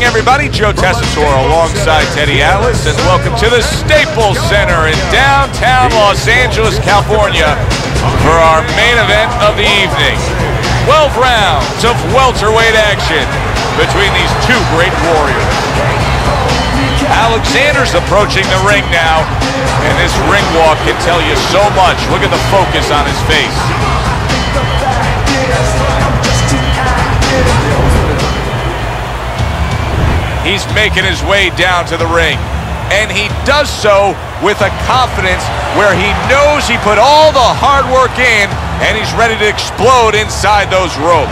morning, everybody. Joe Tessitore alongside Teddy Atlas, and welcome to the Staples Center in downtown Los Angeles, California, for our main event of the evening. 12 rounds of welterweight action between these two great warriors. Alexander's approaching the ring now, and this ring walk can tell you so much. Look at the focus on his face. He's making his way down to the ring, and he does so with a confidence where he knows he put all the hard work in, and he's ready to explode inside those ropes.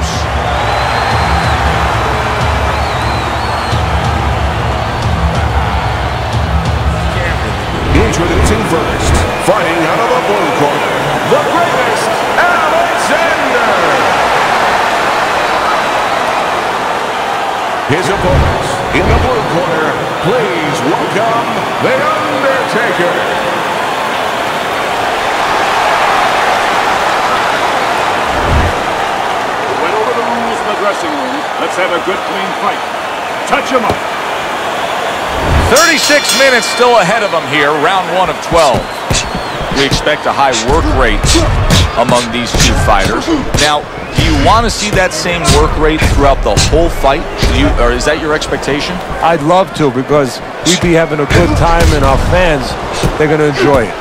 Introducing first, fighting out of the blue corner, the greatest, Alexander. His opponents in the blue corner, please welcome The Undertaker. We went over the rules in the dressing room. Let's have a good, clean fight. Touch him up. 36 minutes still ahead of him here, round 1 of 12. We expect a high work rate among these two fighters. Now, do you want to see that same work rate throughout the whole fight? Or is that your expectation? I'd love to, because we'd be having a good time, and our fans, they're going to enjoy it.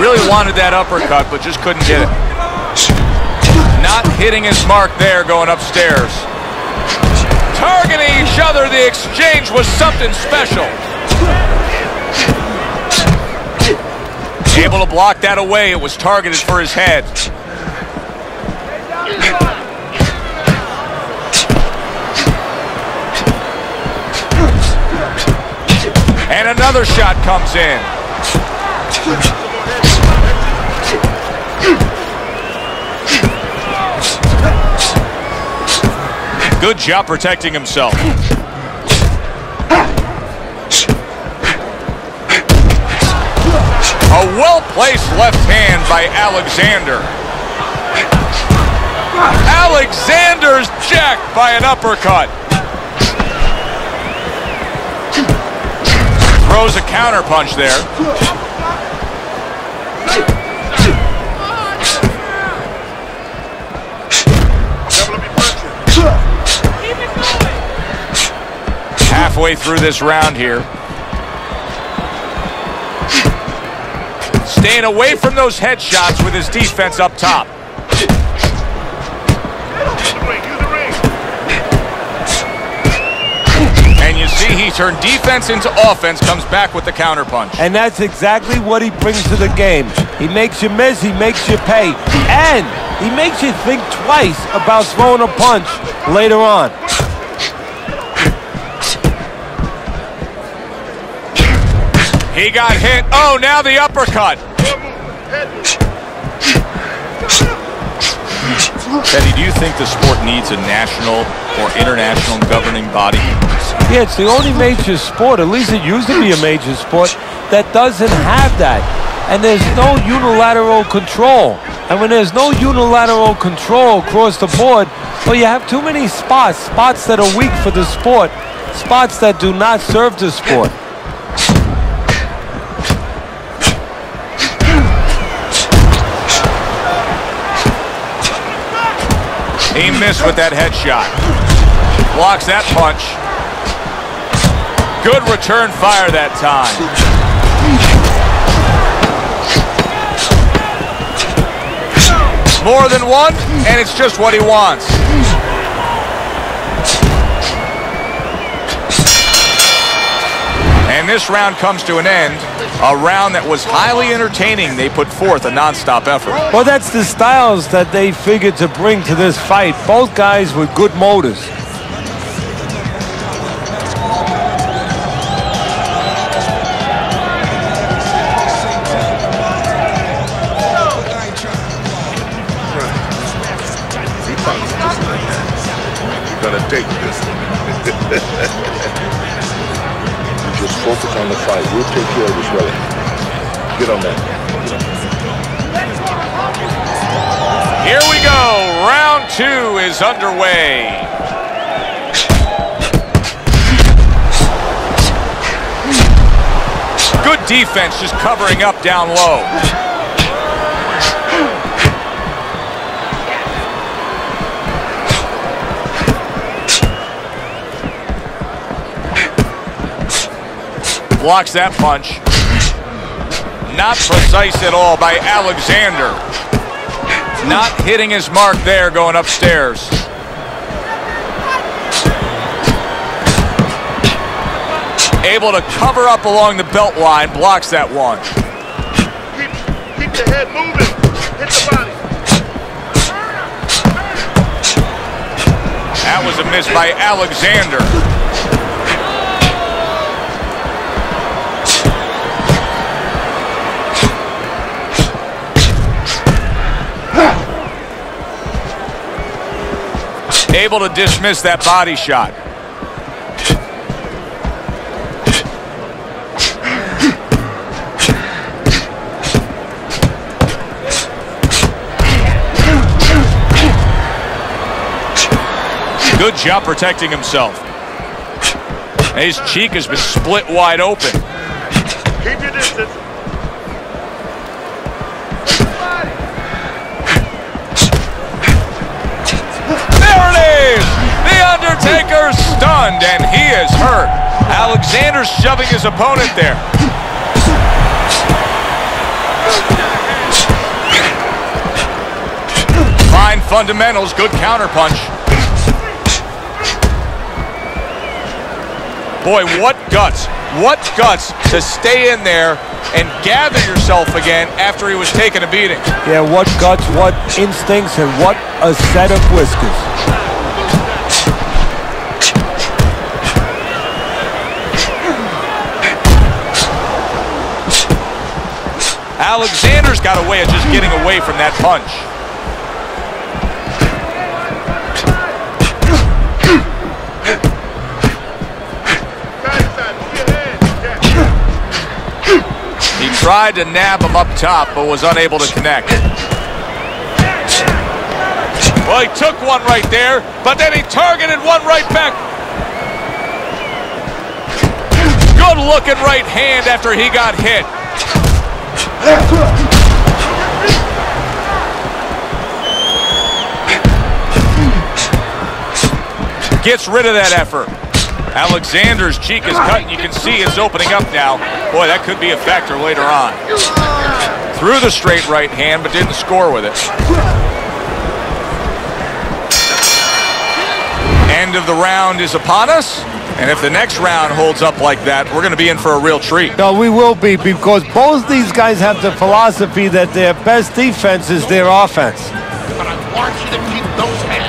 Really wanted that uppercut, but just couldn't get it. Not hitting his mark there going upstairs. Targeting each other, the exchange was something special. Able to block that away. It was targeted for his head. And another shot comes in. Good job protecting himself. A well-placed left hand by Alexander. Alexander's jacked by an uppercut. Throws a counter punch there. Halfway through this round here. Staying away from those headshots with his defense up top. And you see he turned defense into offense, comes back with the counter punch. And that's exactly what he brings to the game. He makes you miss, he makes you pay, and he makes you think twice about throwing a punch later on. He got hit. Oh, now the uppercut. Teddy, do you think the sport needs a national or international governing body? Yeah, it's the only major sport, at least it used to be a major sport, that doesn't have that. And there's no unilateral control. And when there's no unilateral control across the board, well, you have too many spots that are weak for the sport, spots that do not serve the sport. He missed with that headshot. Blocks that punch. Good return fire that time. More than one, and it's just what he wants. And this round comes to an end. A round that was highly entertaining. They put forth a non-stop effort. Well, that's the styles that they figured to bring to this fight. Both guys with good motors. You're gonna take this. Just focus on the fight. We'll take care of this, brother. Get on that. Here we go. Round 2 is underway. Good defense, just covering up down low. Blocks that punch. Not precise at all by Alexander. Not hitting his mark there going upstairs. Able to cover up along the belt line, blocks that one. Keep the head moving. Hit the body. That was a miss by Alexander. Able to dismiss that body shot. Good job protecting himself. His cheek has been split wide open. Keep your distance. There it is! The Undertaker's stunned, and he is hurt. Alexander's shoving his opponent there. Fine fundamentals, good counterpunch. Boy, what guts to stay in there and gather yourself again after he was taking a beating. Yeah, what guts, what instincts, and what a set of whiskers. Alexander's got a way of just getting away from that punch. He tried to nab him up top, but was unable to connect. Well, he took one right there, but then he targeted one right back. Good looking right hand after he got hit. Gets rid of that effort. Alexander's cheek is cut, and you can see it's opening up now. Boy, that could be a factor later on. Threw the straight right hand, but didn't score with it. End of the round is upon us, and if the next round holds up like that, we're going to be in for a real treat. No, we will be, because both these guys have the philosophy that their best defense is their offense. But I want you to keep those hands.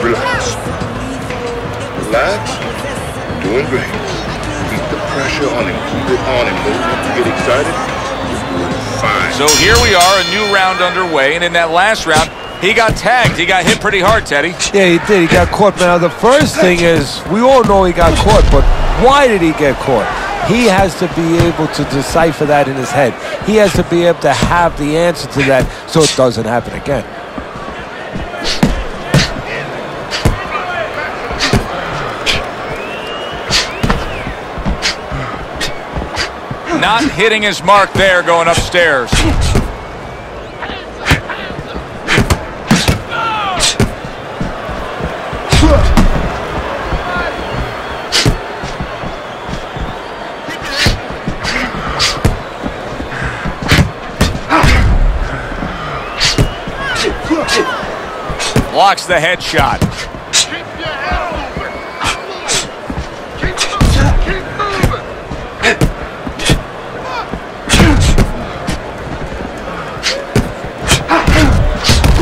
Relax. Doing great. Keep the pressure on him. Keep it on him. Don't let him get excited. You're doing fine. So here we are, a new round underway, and in that last round, he got tagged. He got hit pretty hard, Teddy. Yeah, he did. He got caught. Now, the first thing is, we all know he got caught, but why did he get caught? He has to be able to decipher that in his head. He has to be able to have the answer to that so it doesn't happen again. Not hitting his mark there going upstairs. Blocks the headshot.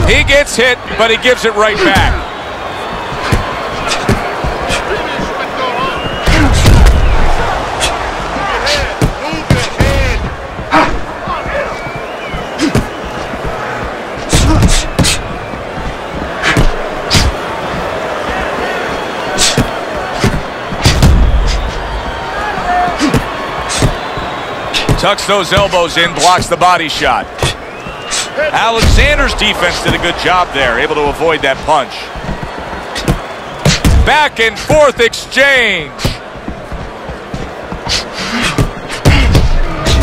He gets hit, but he gives it right back. Tucks those elbows in, blocks the body shot. Alexander's defense did a good job there, able to avoid that punch. Back and forth exchange.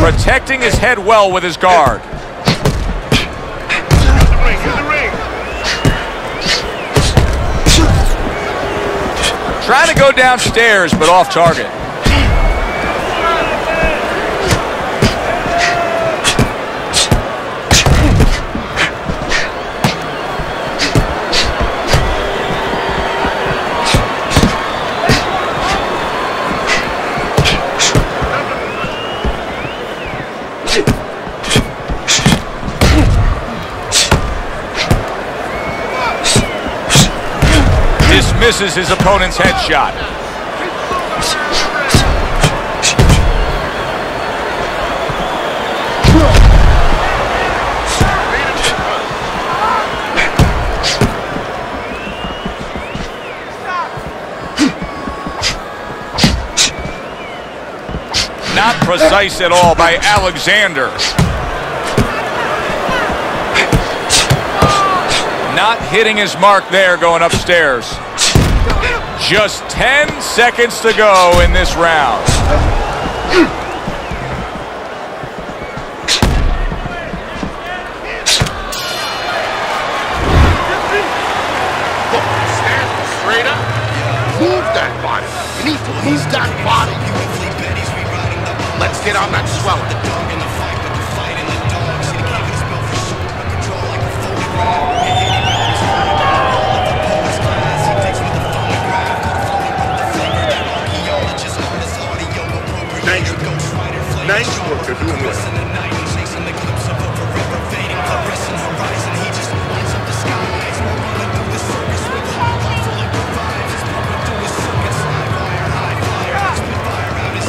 Protecting his head well with his guard. Trying to go downstairs, but off target. Misses his opponent's headshot. Not precise at all by Alexander. Not hitting his mark there going upstairs. Just 10 seconds to go in this round. Stand straight up. Move that body. You need to move that body. Let's get on that swelling. Nice work, you're doing well.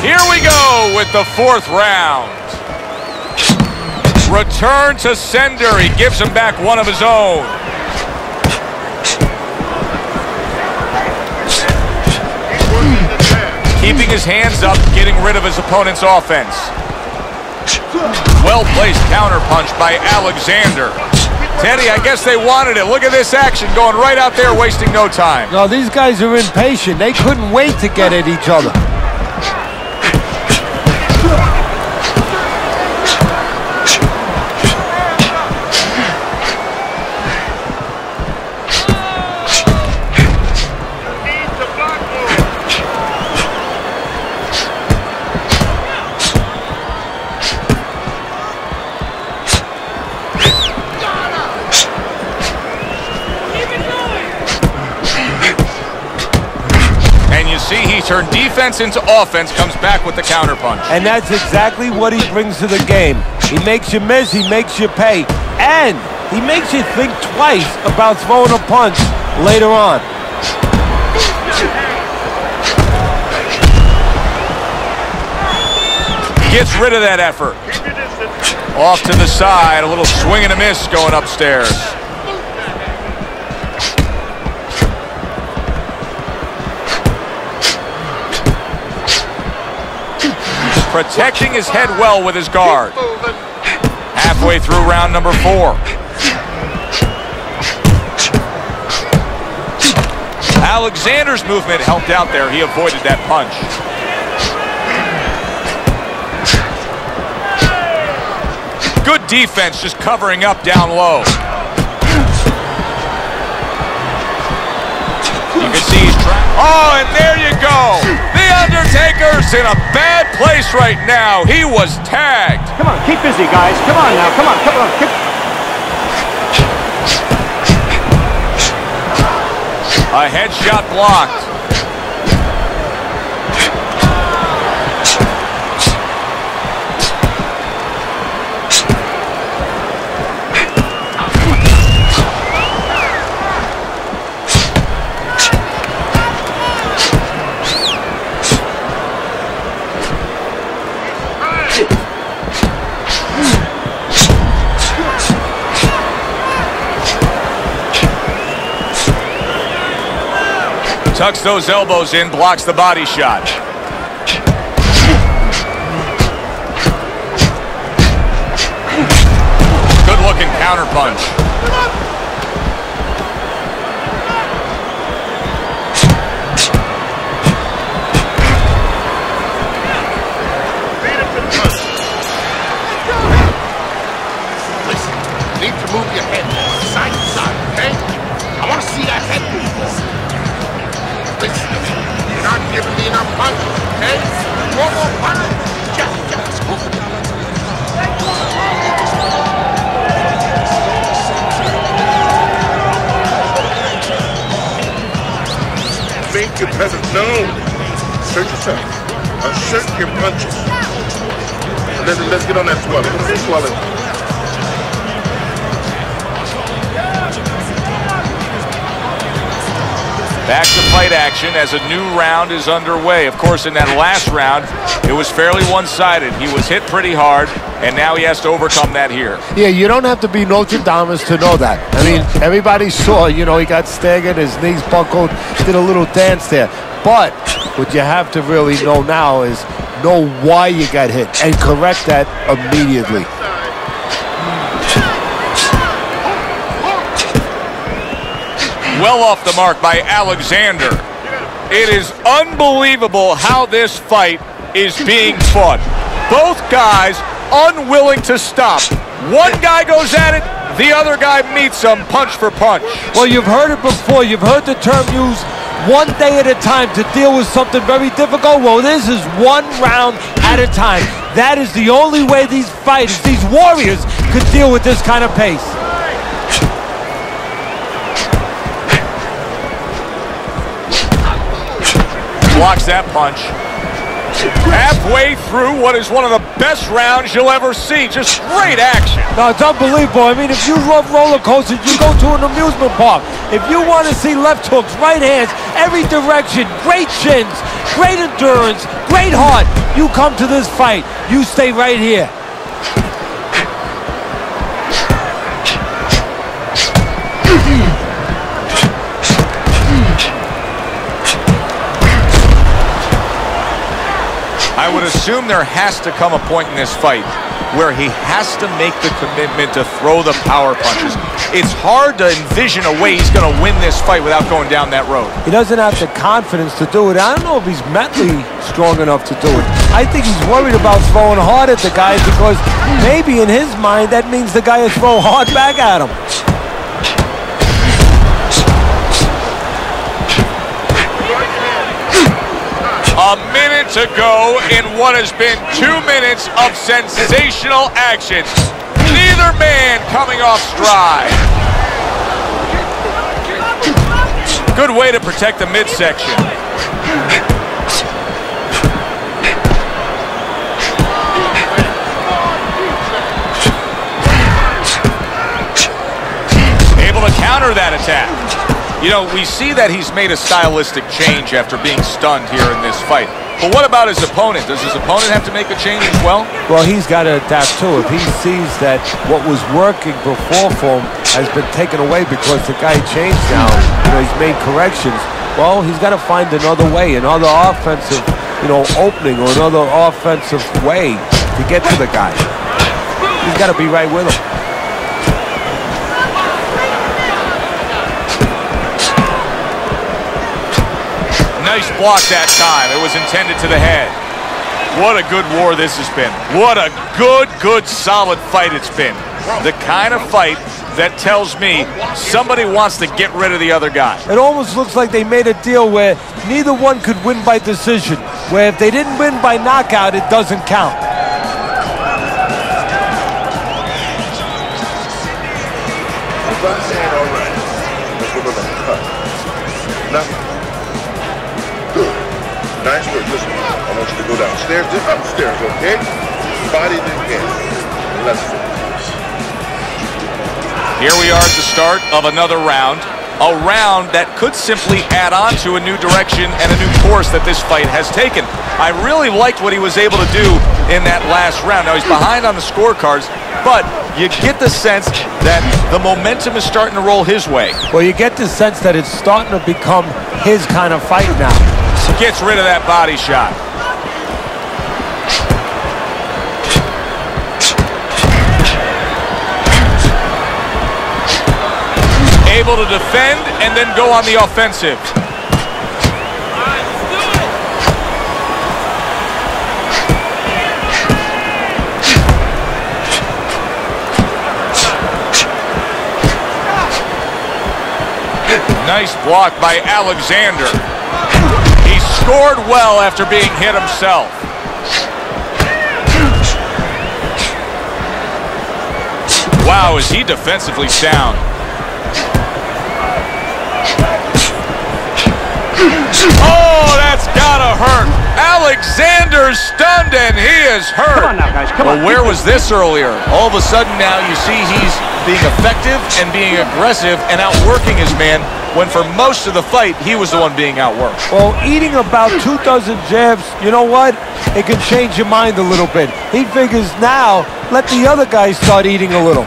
Here we go with the fourth round. Return to sender. He gives him back one of his own. Keeping his hands up, getting rid of his opponent's offense. Well-placed counterpunch by Alexander. Teddy, I guess they wanted it. Look at this action going right out there, wasting no time. No, these guys are impatient. They couldn't wait to get at each other. Turn defense into offense, comes back with the counterpunch. And that's exactly what he brings to the game. He makes you miss, he makes you pay, and he makes you think twice about throwing a punch later on. Gets rid of that effort. Off to the side, a little swing and a miss going upstairs. Protecting his head well with his guard. Halfway through round number 4. Alexander's movement helped out there. He avoided that punch. Good defense, just covering up down low. You can see he's trying. Oh, and there you go. The Undertaker's in a bad place right now. He was tagged. Come on, keep busy, guys. Come on now. Come on, come on. A headshot blocked. Tucks those elbows in, blocks the body shot. Good-looking counterpunch. Listen, you need to move your head side to side, okay? I want to see that head move. Listen to me. You're not giving me enough punches, okay? One more punch. Just. Make your presence known. Assert yourself. Assert your punches. Let's get on that swelling. Let's get swelling. Back to fight action as a new round is underway. Of course, in that last round, it was fairly one-sided. He was hit pretty hard, and now he has to overcome that here. Yeah, you don't have to be Nostradamus to know that. I mean, everybody saw, you know, he got staggered, his knees buckled, did a little dance there. But what you have to really know now is know why you got hit and correct that immediately. Well off the mark by Alexander. It is unbelievable how this fight is being fought. Both guys unwilling to stop. One guy goes at it, the other guy meets him punch for punch. Well, you've heard it before. You've heard the term used, one day at a time to deal with something very difficult. Well, this is one round at a time. That is the only way these fighters, these warriors, could deal with this kind of pace. Blocks that punch. Halfway through what is one of the best rounds you'll ever see. Just great action. No, it's unbelievable. I mean, if you love roller coasters, you go to an amusement park. If you want to see left hooks, right hands, every direction, great chins, great endurance, great heart, you come to this fight. You stay right here. I would assume there has to come a point in this fight where he has to make the commitment to throw the power punches. It's hard to envision a way he's going to win this fight without going down that road. He doesn't have the confidence to do it. I don't know if he's mentally strong enough to do it. I think he's worried about throwing hard at the guy because maybe in his mind that means the guy will throw hard back at him. A minute to go in what has been 2 minutes of sensational action. Neither man coming off stride. Good way to protect the midsection. Able to counter that attack. You know, we see that he's made a stylistic change after being stunned here in this fight. But what about his opponent? Does his opponent have to make a change as well? Well, he's got to adapt too. If he sees that what was working before for him has been taken away because the guy changed now, you know, he's made corrections, well, he's got to find another way, another offensive, you know, opening or another offensive way to get to the guy. He's got to be right with him. Nice block that time. It was intended to the head. What a good war this has been. What a good, solid fight it's been. The kind of fight that tells me somebody wants to get rid of the other guy. It almost looks like they made a deal where neither one could win by decision, where if they didn't win by knockout, it doesn't count. All right. Let's go back. Cut. Nothing. Good. Nice work. Listen, I want you to go downstairs, just upstairs, okay? Body to head. Let's focus. Here we are at the start of another round. A round that could simply add on to a new direction and a new course that this fight has taken. I really liked what he was able to do in that last round. Now, he's behind on the scorecards, but you get the sense that the momentum is starting to roll his way. Well, you get the sense that it's starting to become his kind of fight now. Gets rid of that body shot. able to defend and then go on the offensive. Nice block by Alexander. He scored well after being hit himself. Wow, is he defensively sound. Oh, that's gotta hurt. Alexander's stunned and he is hurt. Come on now, guys. Come on. Well, where was this earlier? All of a sudden now you see he's being effective and being aggressive and outworking his man, when for most of the fight, he was the one being outworked. Well, eating about 2 dozen jabs, you know what? It can change your mind a little bit. He figures now, let the other guy start eating a little.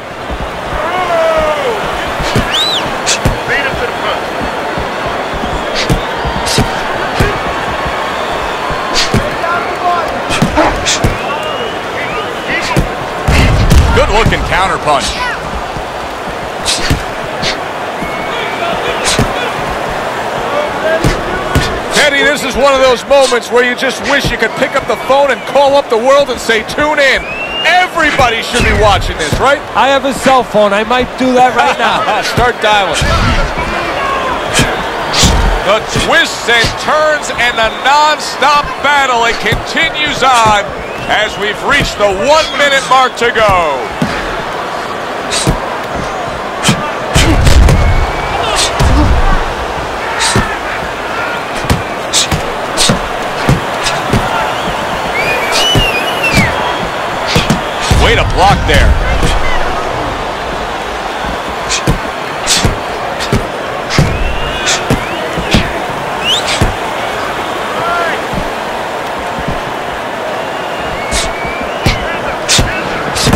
Good looking counter punch. Teddy, this is one of those moments where you just wish you could pick up the phone and call up the world and say, tune in. Everybody should be watching this, right? I have a cell phone. I might do that right now. Start dialing. The twists and turns and the non-stop battle, it continues on as we've reached the 1-minute mark to go. Way to block there.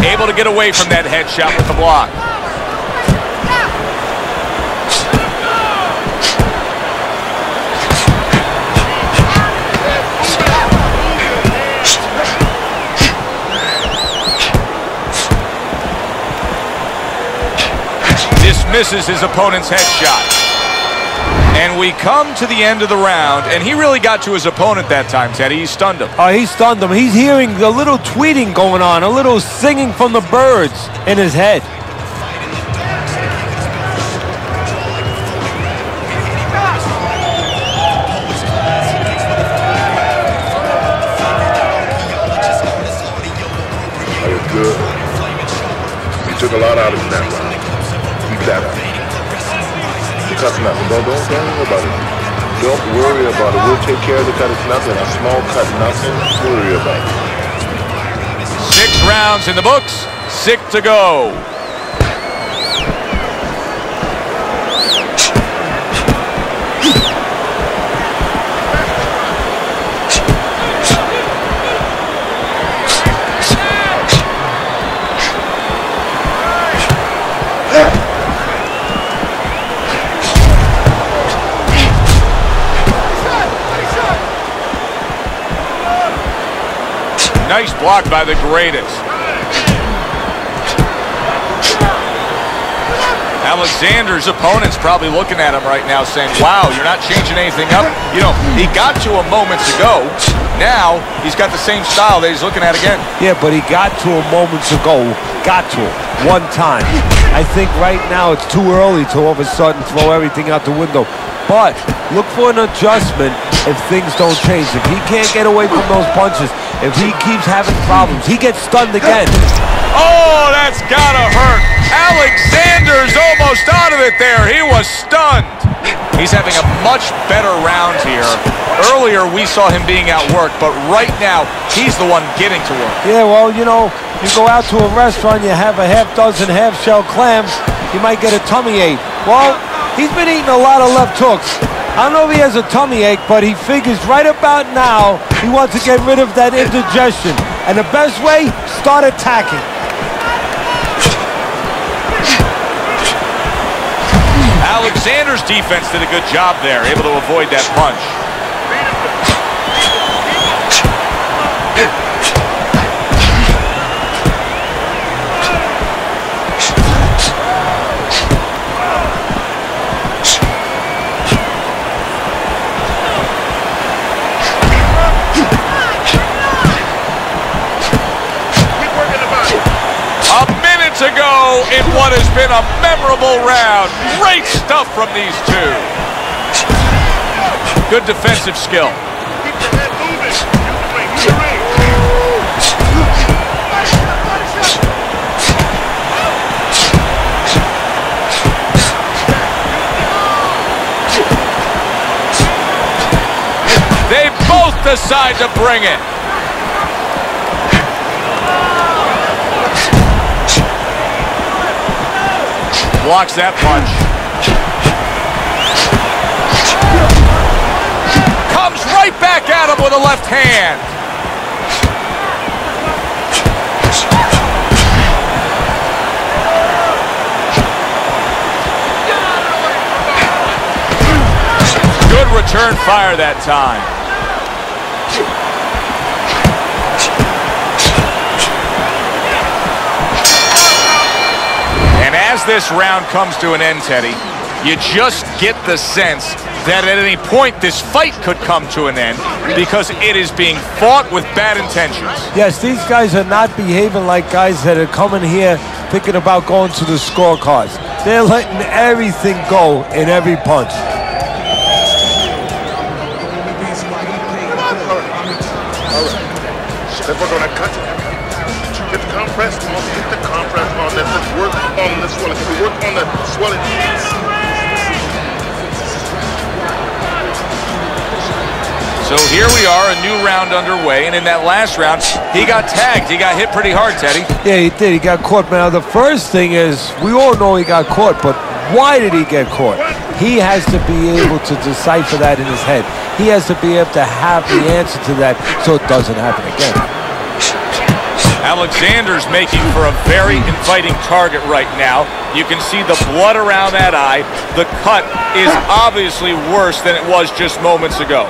Able to get away from that headshot with the block. Dismisses his opponent's headshot. And we come to the end of the round, and he really got to his opponent that time, Teddy. He stunned him. Oh, he stunned him. He's hearing a little tweeting going on, a little singing from the birds in his head. That was good. You took a lot out of him that round. Keep that up. Cut nothing. Don't worry about it. Don't worry about it. We'll take care of the cut. It's nothing. A small cut, nothing to worry about. 6 rounds in the books, 6 to go. Nice block by the greatest. Alexander's opponent's probably looking at him right now saying, wow, you're not changing anything up. You know, he got to him moments ago. Now, he's got the same style that he's looking at again. Yeah, but he got to him moments ago. Got to him. One time. I think right now it's too early to all of a sudden throw everything out the window. But look for an adjustment if things don't change. If he can't get away from those punches, if he keeps having problems, he gets stunned again. Oh, that's gotta hurt. Alexander's almost out of it there. He was stunned. He's having a much better round here. Earlier, we saw him being outworked, but right now, he's the one getting to work. Yeah, well, you know, you go out to a restaurant, you have a half dozen half-shell clams, you might get a tummy ache. Well, he's been eating a lot of left hooks. I don't know if he has a tummy ache, but he figures right about now he wants to get rid of that indigestion. And the best way, start attacking. Alexander's defense did a good job there, able to avoid that punch. to go in what has been a memorable round. Great stuff from these two. Good defensive skill. Keep your head moving. Use the ring. Use the ring. They both decide to bring it. Blocks that punch. Comes right back at him with a left hand. Good return fire that time. And as this round comes to an end, Teddy, you just get the sense that at any point this fight could come to an end because it is being fought with bad intentions. Yes, these guys are not behaving like guys that are coming here thinking about going to the scorecards. They're letting everything go in every punch. If we're gonna cut, get the compress on, get the compress on. Let's work on the swelling. Can we work on the swelling? So here we are, a new round underway, and in that last round, he got tagged. He got hit pretty hard, Teddy. Yeah, he did. He got caught. Now, the first thing is, we all know he got caught, but why did he get caught? He has to be able to decipher that in his head. He has to be able to have the answer to that so it doesn't happen again. Alexander's making for a very inviting target right now. You can see the blood around that eye. The cut is obviously worse than it was just moments ago.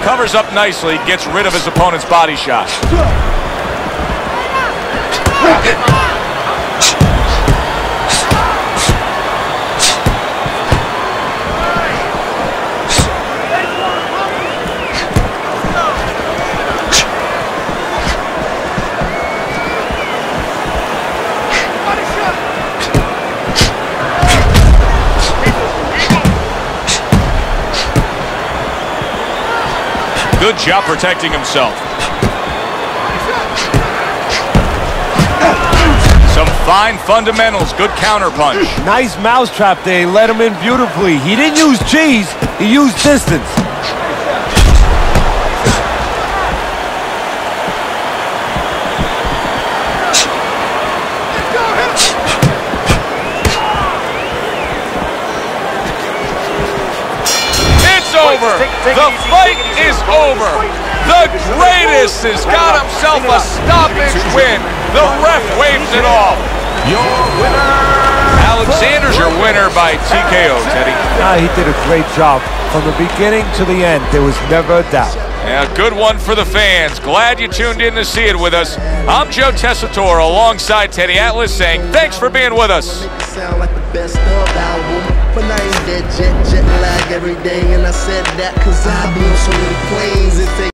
Covers up nicely, gets rid of his opponent's body shot. Good job protecting himself. Some fine fundamentals, good counterpunch. Nice mousetrap there. He let him in beautifully. He didn't use cheese, he used distance. Over. The fight is over. The greatest has got himself a stoppage win. The ref waves it off. Your winner. Alexander's your winner by TKO, Teddy. He did a great job. From the beginning to the end, there was never a doubt. Yeah, good one for the fans. Glad you tuned in to see it with us. I'm Joe Tessitore alongside Teddy Atlas saying thanks for being with us. Sound like the best of album. But I ain't that jet lag every day, and I said that cause I blew so many planes.